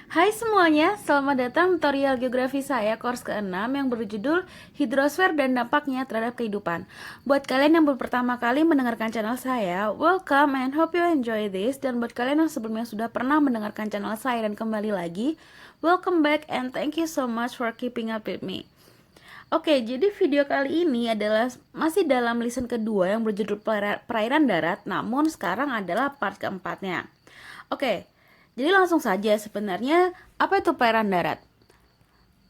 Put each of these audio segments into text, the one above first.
Hai semuanya, selamat datang tutorial geografi saya course ke-6 yang berjudul Hidrosfer dan Dampaknya Terhadap Kehidupan. Buat kalian yang baru pertama kali mendengarkan channel saya, welcome and hope you enjoy this. Dan buat kalian yang sebelumnya sudah pernah mendengarkan channel saya dan kembali lagi, welcome back and thank you so much for keeping up with me. Oke, jadi video kali ini adalah masih dalam listen kedua yang berjudul Perairan Darat, namun sekarang adalah part keempatnya. Oke, jadi langsung saja, sebenarnya apa itu perairan darat?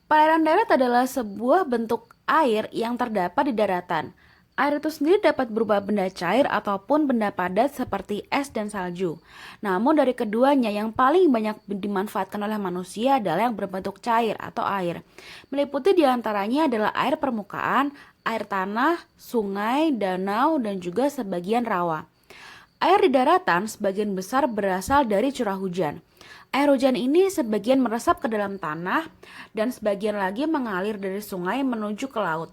Perairan darat adalah sebuah bentuk air yang terdapat di daratan. Air itu sendiri dapat berupa benda cair ataupun benda padat seperti es dan salju. Namun dari keduanya yang paling banyak dimanfaatkan oleh manusia adalah yang berbentuk cair atau air. Meliputi diantaranya adalah air permukaan, air tanah, sungai, danau, dan juga sebagian rawa. Air di daratan sebagian besar berasal dari curah hujan. Air hujan ini sebagian meresap ke dalam tanah dan sebagian lagi mengalir dari sungai menuju ke laut.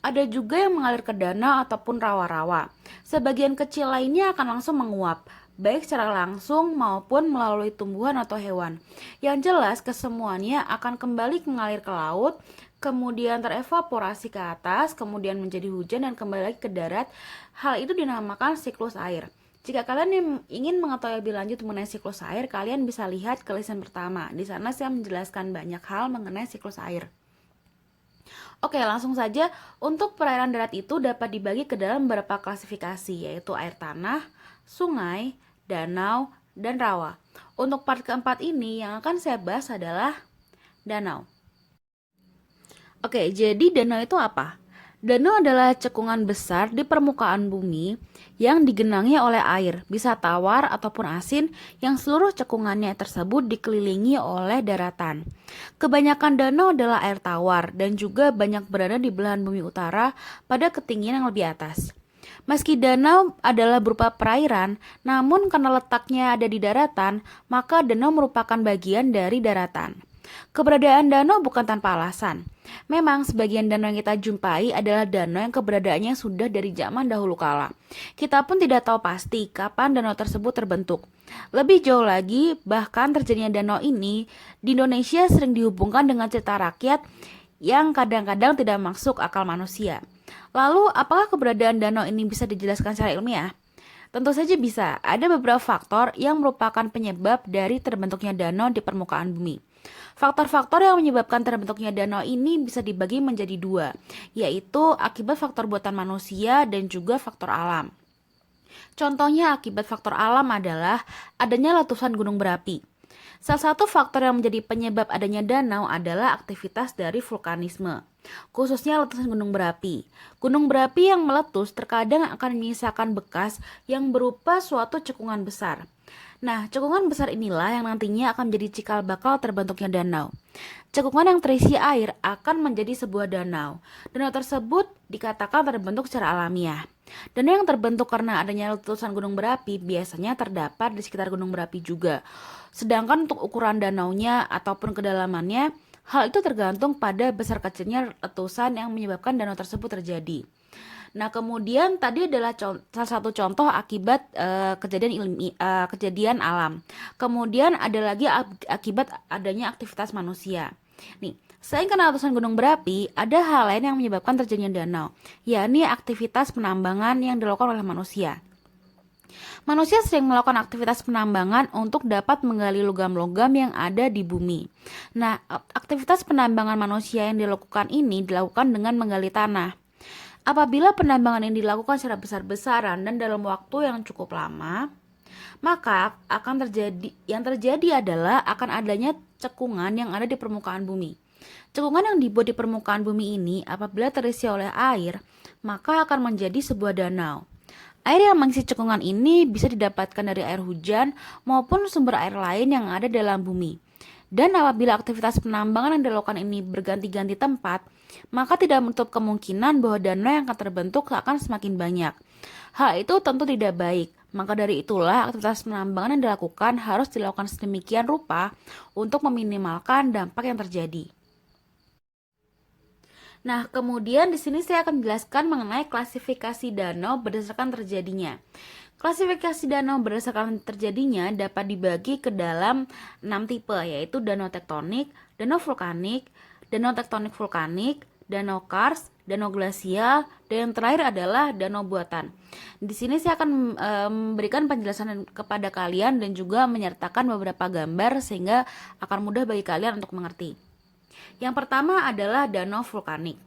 Ada juga yang mengalir ke danau ataupun rawa-rawa. Sebagian kecil lainnya akan langsung menguap, baik secara langsung maupun melalui tumbuhan atau hewan. Yang jelas kesemuanya akan kembali mengalir ke laut, kemudian terevaporasi ke atas, kemudian menjadi hujan dan kembali lagi ke darat. Hal itu dinamakan siklus air. Jika kalian ingin mengetahui lebih lanjut mengenai siklus air, kalian bisa lihat ke lesson pertama. Di sana saya menjelaskan banyak hal mengenai siklus air. Oke, langsung saja. Untuk perairan darat itu dapat dibagi ke dalam beberapa klasifikasi, yaitu air tanah, sungai, danau, dan rawa. Untuk part keempat ini yang akan saya bahas adalah danau. Oke, jadi danau itu apa? Danau adalah cekungan besar di permukaan bumi yang digenangi oleh air, bisa tawar ataupun asin, yang seluruh cekungannya tersebut dikelilingi oleh daratan. Kebanyakan danau adalah air tawar dan juga banyak berada di belahan bumi utara pada ketinggian yang lebih atas. Meski danau adalah berupa perairan, namun karena letaknya ada di daratan, maka danau merupakan bagian dari daratan. Keberadaan danau bukan tanpa alasan. Memang sebagian danau yang kita jumpai adalah danau yang keberadaannya sudah dari zaman dahulu kala. Kita pun tidak tahu pasti kapan danau tersebut terbentuk. Lebih jauh lagi, bahkan terjadinya danau ini di Indonesia sering dihubungkan dengan cerita rakyat yang kadang-kadang tidak masuk akal manusia. Lalu, apakah keberadaan danau ini bisa dijelaskan secara ilmiah? Tentu saja bisa. Ada beberapa faktor yang merupakan penyebab dari terbentuknya danau di permukaan bumi. Faktor-faktor yang menyebabkan terbentuknya danau ini bisa dibagi menjadi dua, yaitu akibat faktor buatan manusia dan juga faktor alam. Contohnya akibat faktor alam adalah adanya letusan gunung berapi. Salah satu faktor yang menjadi penyebab adanya danau adalah aktivitas dari vulkanisme, khususnya letusan gunung berapi. Gunung berapi yang meletus terkadang akan menyisakan bekas yang berupa suatu cekungan besar. Nah, cekungan besar inilah yang nantinya akan menjadi cikal bakal terbentuknya danau. Cekungan yang terisi air akan menjadi sebuah danau. Danau tersebut dikatakan terbentuk secara alamiah. Danau yang terbentuk karena adanya letusan gunung berapi biasanya terdapat di sekitar gunung berapi juga. Sedangkan untuk ukuran danaunya ataupun kedalamannya, hal itu tergantung pada besar kecilnya letusan yang menyebabkan danau tersebut terjadi. Nah, kemudian tadi adalah salah satu contoh akibat kejadian alam. Kemudian ada lagi akibat adanya aktivitas manusia. Nih, selain karena letusan gunung berapi, ada hal lain yang menyebabkan terjadinya danau, yakni aktivitas penambangan yang dilakukan oleh manusia. Manusia sering melakukan aktivitas penambangan untuk dapat menggali logam-logam yang ada di bumi. Nah, aktivitas penambangan manusia yang dilakukan ini dilakukan dengan menggali tanah. Apabila penambangan yang dilakukan secara besar-besaran dan dalam waktu yang cukup lama, maka yang terjadi adalah akan adanya cekungan yang ada di permukaan bumi. Cekungan yang dibuat di permukaan bumi ini apabila terisi oleh air, maka akan menjadi sebuah danau. Air yang mengisi cekungan ini bisa didapatkan dari air hujan maupun sumber air lain yang ada dalam bumi. Dan apabila aktivitas penambangan yang dilakukan ini berganti-ganti tempat, maka tidak menutup kemungkinan bahwa danau yang akan terbentuk akan semakin banyak. Hal itu tentu tidak baik. Maka dari itulah aktivitas penambangan yang dilakukan harus dilakukan sedemikian rupa untuk meminimalkan dampak yang terjadi. Nah, kemudian di sini saya akan menjelaskan mengenai klasifikasi danau berdasarkan terjadinya. Klasifikasi danau berdasarkan terjadinya dapat dibagi ke dalam 6 tipe, yaitu danau tektonik, danau vulkanik, danau tektonik vulkanik, danau kars, danau glasial, dan yang terakhir adalah danau buatan. Di sini saya akan memberikan penjelasan kepada kalian dan juga menyertakan beberapa gambar sehingga akan mudah bagi kalian untuk mengerti. Yang pertama adalah danau vulkanik.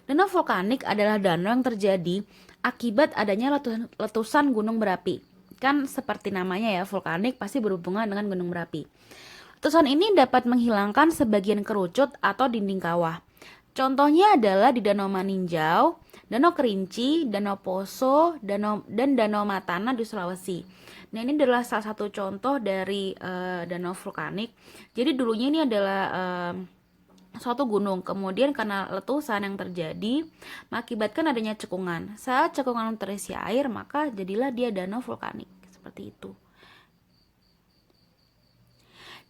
Danau vulkanik adalah danau yang terjadi akibat adanya letusan gunung berapi. Kan seperti namanya ya, vulkanik pasti berhubungan dengan gunung berapi. Letusan ini dapat menghilangkan sebagian kerucut atau dinding kawah. Contohnya adalah di Danau Maninjau, Danau Kerinci, Danau Poso, dan Danau Matana di Sulawesi. Nah, ini adalah salah satu contoh dari danau vulkanik. Jadi dulunya ini adalah suatu gunung, kemudian karena letusan yang terjadi mengakibatkan adanya cekungan. Saat cekungan terisi air, maka jadilah dia danau vulkanik, seperti itu.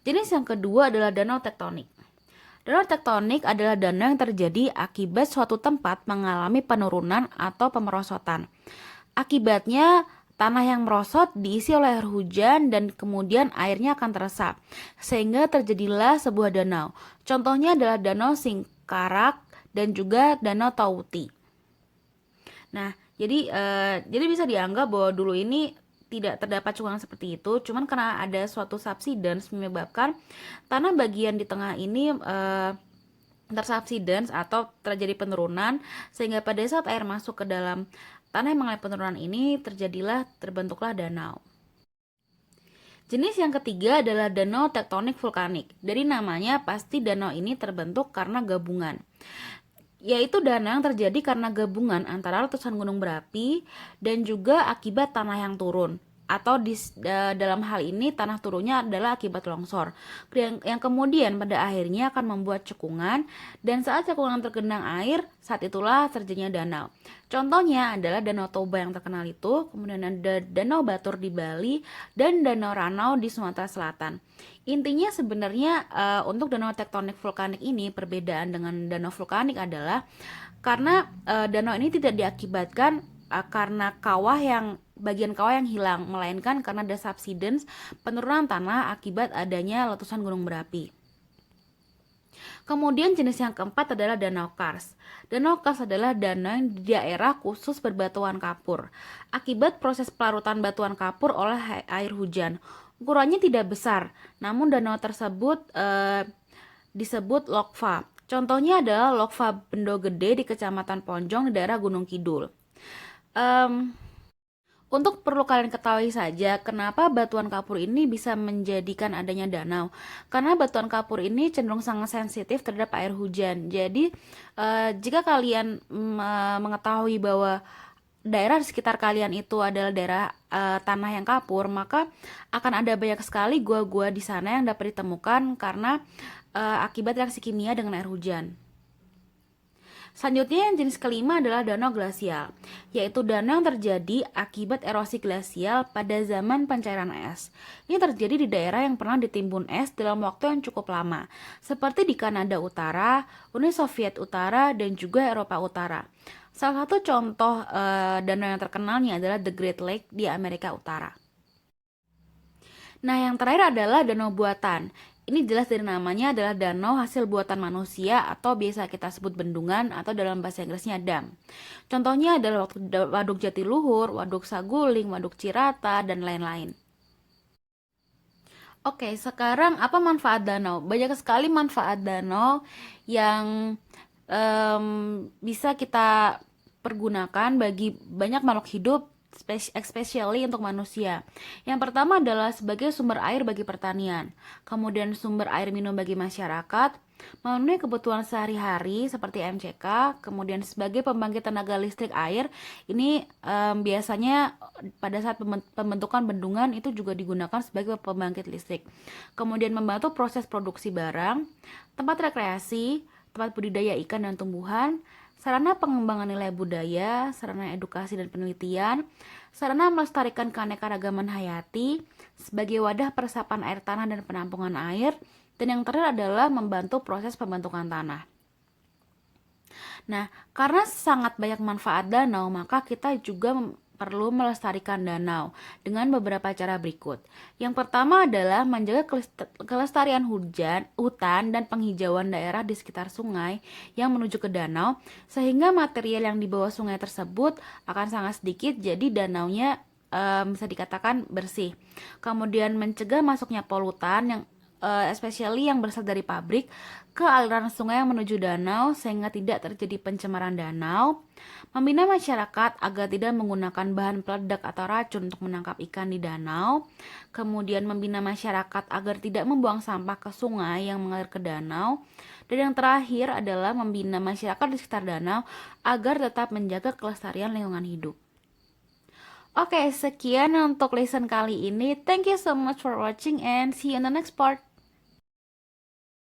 Jenis yang kedua adalah danau tektonik. Danau tektonik adalah danau yang terjadi akibat suatu tempat mengalami penurunan atau pemerosotan. Akibatnya tanah yang merosot diisi oleh air hujan dan kemudian airnya akan teresap, sehingga terjadilah sebuah danau. Contohnya adalah Danau Singkarak dan juga Danau Tauti. Nah, jadi bisa dianggap bahwa dulu ini tidak terdapat cekungan seperti itu, cuman karena ada suatu subsidence menyebabkan tanah bagian di tengah ini tersubsidence atau terjadi penurunan, sehingga pada saat air masuk ke dalam tanah yang mengalami penurunan ini terbentuklah danau. Jenis yang ketiga adalah danau tektonik vulkanik. Dari namanya pasti danau ini terbentuk karena gabungan, yaitu danau yang terjadi karena gabungan antara letusan gunung berapi dan juga akibat tanah yang turun, atau dalam hal ini tanah turunnya adalah akibat longsor yang kemudian pada akhirnya akan membuat cekungan, dan saat cekungan tergenang air, saat itulah terjadinya danau. Contohnya adalah Danau Toba yang terkenal itu, kemudian ada Danau Batur di Bali, dan Danau Ranau di Sumatera Selatan. Intinya sebenarnya untuk danau tektonik vulkanik ini, perbedaan dengan danau vulkanik adalah karena danau ini tidak diakibatkan karena bagian kawah yang hilang, melainkan karena ada subsidence, penurunan tanah akibat adanya letusan gunung berapi. Kemudian jenis yang keempat adalah danau kars. Danau kars adalah danau yang di daerah khusus berbatuan kapur akibat proses pelarutan batuan kapur oleh air hujan. Ukurannya tidak besar, namun danau tersebut disebut lokva. Contohnya adalah Lokva Bendo Gede di Kecamatan Ponjong di daerah Gunung Kidul. Untuk perlu kalian ketahui saja kenapa batuan kapur ini bisa menjadikan adanya danau. Karena batuan kapur ini cenderung sangat sensitif terhadap air hujan. Jadi jika kalian mengetahui bahwa daerah di sekitar kalian itu adalah daerah tanah yang kapur, maka akan ada banyak sekali gua-gua di sana yang dapat ditemukan karena akibat reaksi kimia dengan air hujan. Selanjutnya yang jenis kelima adalah danau glasial, yaitu danau yang terjadi akibat erosi glasial pada zaman pencairan es. Ini terjadi di daerah yang pernah ditimbun es dalam waktu yang cukup lama, seperti di Kanada Utara, Uni Soviet Utara, dan juga Eropa Utara. Salah satu contoh danau yang terkenalnya adalah The Great Lake di Amerika Utara. Nah, yang terakhir adalah danau buatan. Ini jelas dari namanya adalah danau hasil buatan manusia atau biasa kita sebut bendungan atau dalam bahasa Inggrisnya dam. Contohnya adalah Waduk Jatiluhur, Waduk Saguling, Waduk Cirata, dan lain-lain. Oke, sekarang apa manfaat danau? Banyak sekali manfaat danau yang bisa kita pergunakan bagi banyak makhluk hidup, especially untuk manusia. Yang pertama adalah sebagai sumber air bagi pertanian, kemudian sumber air minum bagi masyarakat, memenuhi kebutuhan sehari-hari seperti MCK, kemudian sebagai pembangkit tenaga listrik air. Ini biasanya pada saat pembentukan bendungan itu juga digunakan sebagai pembangkit listrik. Kemudian membantu proses produksi barang, tempat rekreasi, tempat budidaya ikan dan tumbuhan, sarana pengembangan nilai budaya, sarana edukasi dan penelitian, sarana melestarikan keanekaragaman hayati, sebagai wadah peresapan air tanah dan penampungan air, dan yang terakhir adalah membantu proses pembentukan tanah. Nah, karena sangat banyak manfaat danau, maka kita juga perlu melestarikan danau dengan beberapa cara berikut. Yang pertama adalah menjaga kelestarian hutan dan penghijauan daerah di sekitar sungai yang menuju ke danau, sehingga material yang di bawah sungai tersebut akan sangat sedikit, jadi danaunya bisa dikatakan bersih. Kemudian mencegah masuknya polutan yang especially yang berasal dari pabrik ke aliran sungai yang menuju danau sehingga tidak terjadi pencemaran danau. Membina masyarakat agar tidak menggunakan bahan peledak atau racun untuk menangkap ikan di danau. Kemudian membina masyarakat agar tidak membuang sampah ke sungai yang mengalir ke danau. Dan yang terakhir adalah membina masyarakat di sekitar danau agar tetap menjaga kelestarian lingkungan hidup. Oke, sekian untuk lesson kali ini. Thank you so much for watching and see you in the next part.